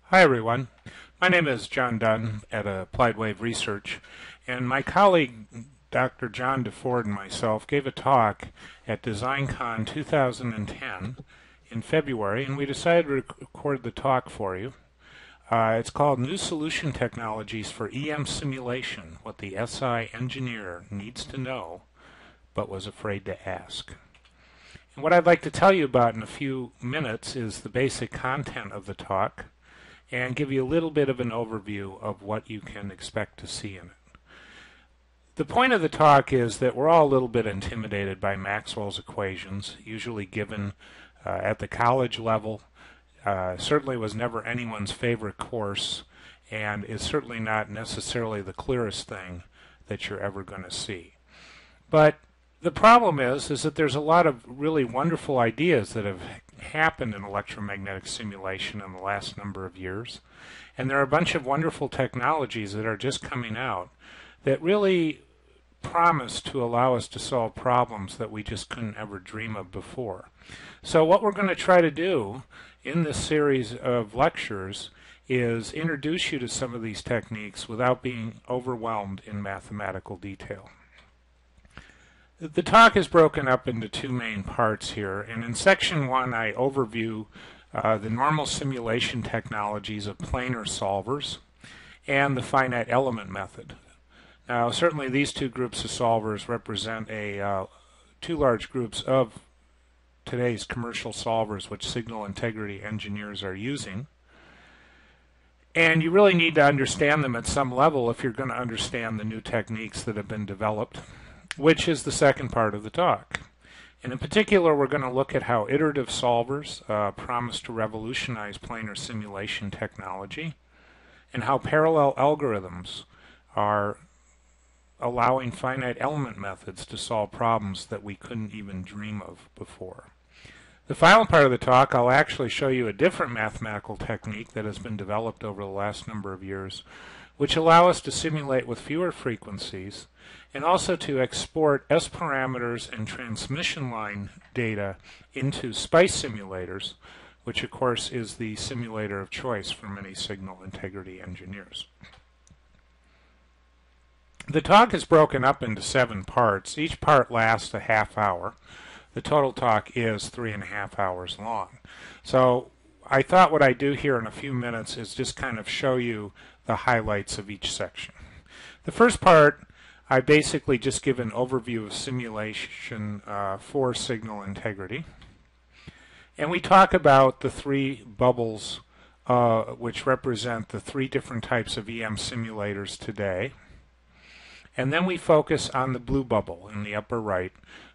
Hi everyone. My name is John Dunn at Applied Wave Research, and my colleague Dr. John DeFord and myself gave a talk at DesignCon 2010 in February, and we decided to record the talk for you. It's called New Solution Technologies for EM Simulation, What the SI Engineer Needs to Know but was afraid to ask. And what I'd like to tell you about in a few minutes is the basic content of the talk, and give you a little bit of an overview of what you can expect to see in it. The point of the talk is that we're all a little bit intimidated by Maxwell's equations, usually given at the college level. Certainly was never anyone's favorite course, and is certainly not necessarily the clearest thing that you're ever going to see. But the problem is that there's a lot of really wonderful ideas that have happened in electromagnetic simulation in the last number of years, and there are a bunch of wonderful technologies that are just coming out that really promise to allow us to solve problems that we just couldn't ever dream of before. So what we're going to try to do in this series of lectures is introduce you to some of these techniques without being overwhelmed in mathematical detail. The talk is broken up into two main parts here, and in section 1 I overview the normal simulation technologies of planar solvers and the finite element method. Now certainly these two groups of solvers represent two large groups of today's commercial solvers which signal integrity engineers are using, and you really need to understand them at some level if you're going to understand the new techniques that have been developed, which is the second part of the talk. And in particular, we're going to look at how iterative solvers promise to revolutionize planar simulation technology, and how parallel algorithms are allowing finite element methods to solve problems that we couldn't even dream of before. The final part of the talk, I'll actually show you a different mathematical technique that has been developed over the last number of years, which allow us to simulate with fewer frequencies, and also to export S parameters and transmission line data into SPICE simulators, which of course is the simulator of choice for many signal integrity engineers. The talk is broken up into 7 parts. Each part lasts a half hour. The total talk is 3.5 hours long. So I thought what I'd do here in a few minutes is just kind of show you the highlights of each section. The first part, I basically just give an overview of simulation for signal integrity. And we talk about the 3 bubbles which represent the 3 different types of EM simulators today. And then we focus on the blue bubble in the upper right,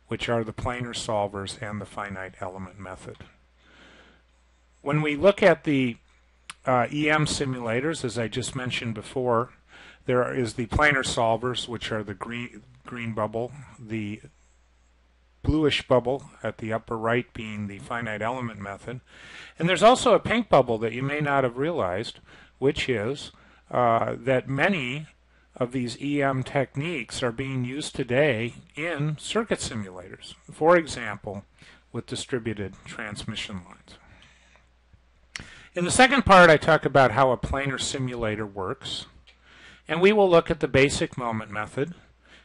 which are the planar solvers and the finite element method. When we look at the EM simulators, as I just mentioned before, there is the planar solvers, which are the green bubble, the bluish bubble at the upper right being the finite element method. And there's also a pink bubble that you may not have realized, which is that many of these EM techniques are being used today in circuit simulators, for example, with distributed transmission lines. In the second part, I talk about how a planar simulator works, and we will look at the basic moment method.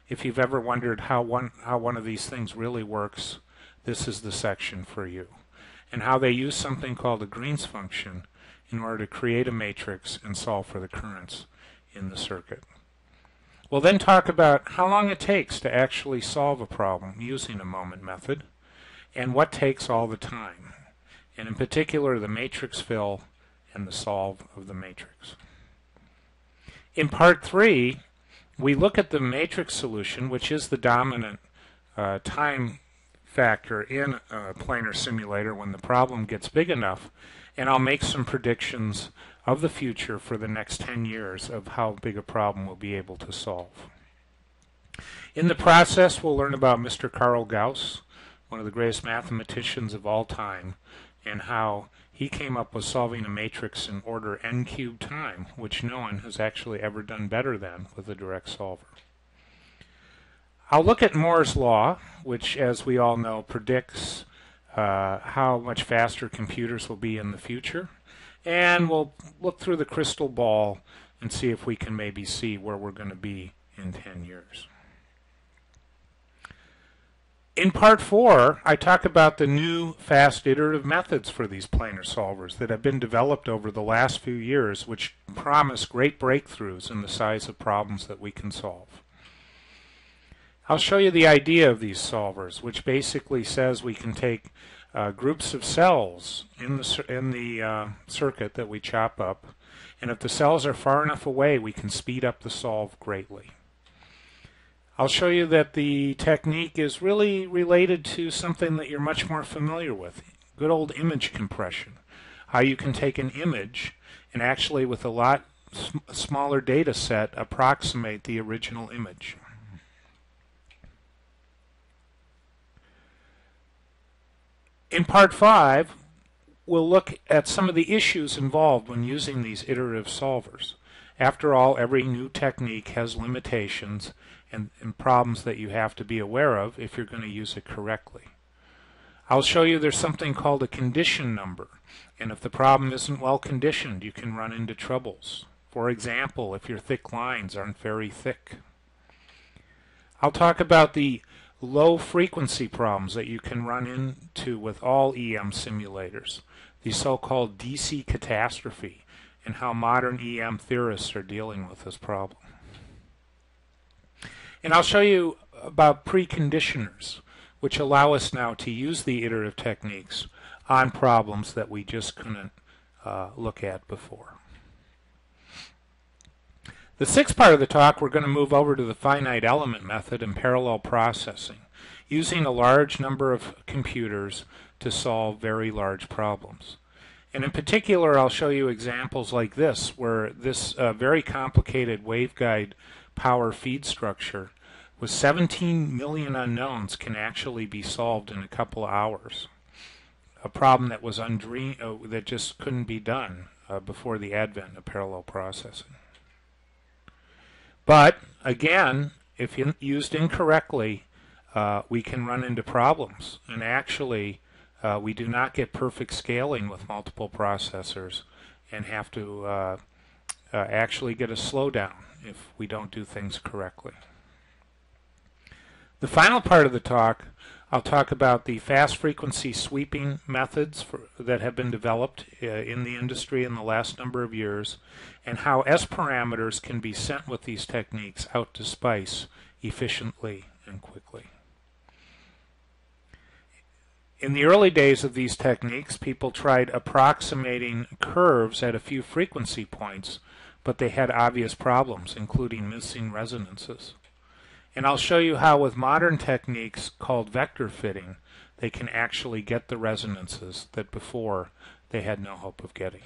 If you've ever wondered how one of these things really works, this is the section for you, and how they use something called a Green's function in order to create a matrix and solve for the currents in the circuit. We'll then talk about how long it takes to actually solve a problem using a moment method, and what takes all the time, and in particular the matrix fill and the solve of the matrix. In part 3, we look at the matrix solution, which is the dominant time factor in a planar simulator when the problem gets big enough, and I'll make some predictions of the future for the next 10 years of how big a problem we'll be able to solve. In the process, we'll learn about Mr. Carl Gauss, one of the greatest mathematicians of all time, and how he came up with solving a matrix in order n cubed time, which no one has actually ever done better than with a direct solver. I'll look at Moore's law, which, as we all know, predicts how much faster computers will be in the future. and we'll look through the crystal ball and see if we can maybe see where we're going to be in 10 years. In part 4, I talk about the new fast iterative methods for these planar solvers that have been developed over the last few years, which promise great breakthroughs in the size of problems that we can solve. I'll show you the idea of these solvers, which basically says we can take groups of cells in the circuit that we chop up, and if the cells are far enough away, we can speed up the solve greatly. I'll show you that the technique is really related to something that you're much more familiar with, good old image compression. How you can take an image and actually with a lot smaller data set approximate the original image. In part 5, we'll look at some of the issues involved when using these iterative solvers. After all, every new technique has limitations and problems that you have to be aware of if you're going to use it correctly. I'll show you there's something called a condition number, and if the problem isn't well conditioned, you can run into troubles. For example, if your thick lines aren't very thick. I'll talk about the low frequency problems that you can run into with all EM simulators, the so-called DC catastrophe, and how modern EM theorists are dealing with this problem. And I'll show you about preconditioners, which allow us now to use the iterative techniques on problems that we just couldn't look at before. The sixth part of the talk, we're going to move over to the finite element method and parallel processing, using a large number of computers to solve very large problems. And in particular, I'll show you examples like this, where this very complicated waveguide power feed structure with 17 million unknowns can actually be solved in a couple of hours. A problem that was that just couldn't be done before the advent of parallel processing. But again, if used incorrectly, we can run into problems. And actually, we do not get perfect scaling with multiple processors and have to actually get a slowdown if we don't do things correctly. The final part of the talk, I'll talk about the fast frequency sweeping methods that have been developed in the industry in the last number of years, and how S parameters can be sent with these techniques out to SPICE efficiently and quickly. In the early days of these techniques, people tried approximating curves at a few frequency points, but they had obvious problems, including missing resonances. And I'll show you how with modern techniques called vector fitting, they can actually get the resonances that before they had no hope of getting.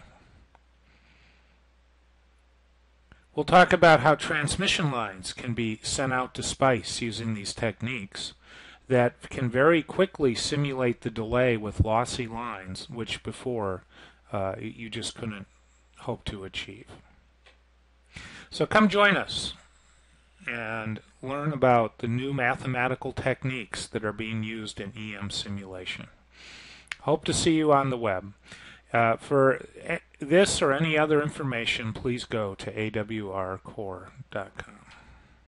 We'll talk about how transmission lines can be sent out to SPICE using these techniques that can very quickly simulate the delay with lossy lines, which before you just couldn't hope to achieve. So come join us and learn about the new mathematical techniques that are being used in EM simulation. Hope to see you on the web. For this or any other information, please go to awrcore.com.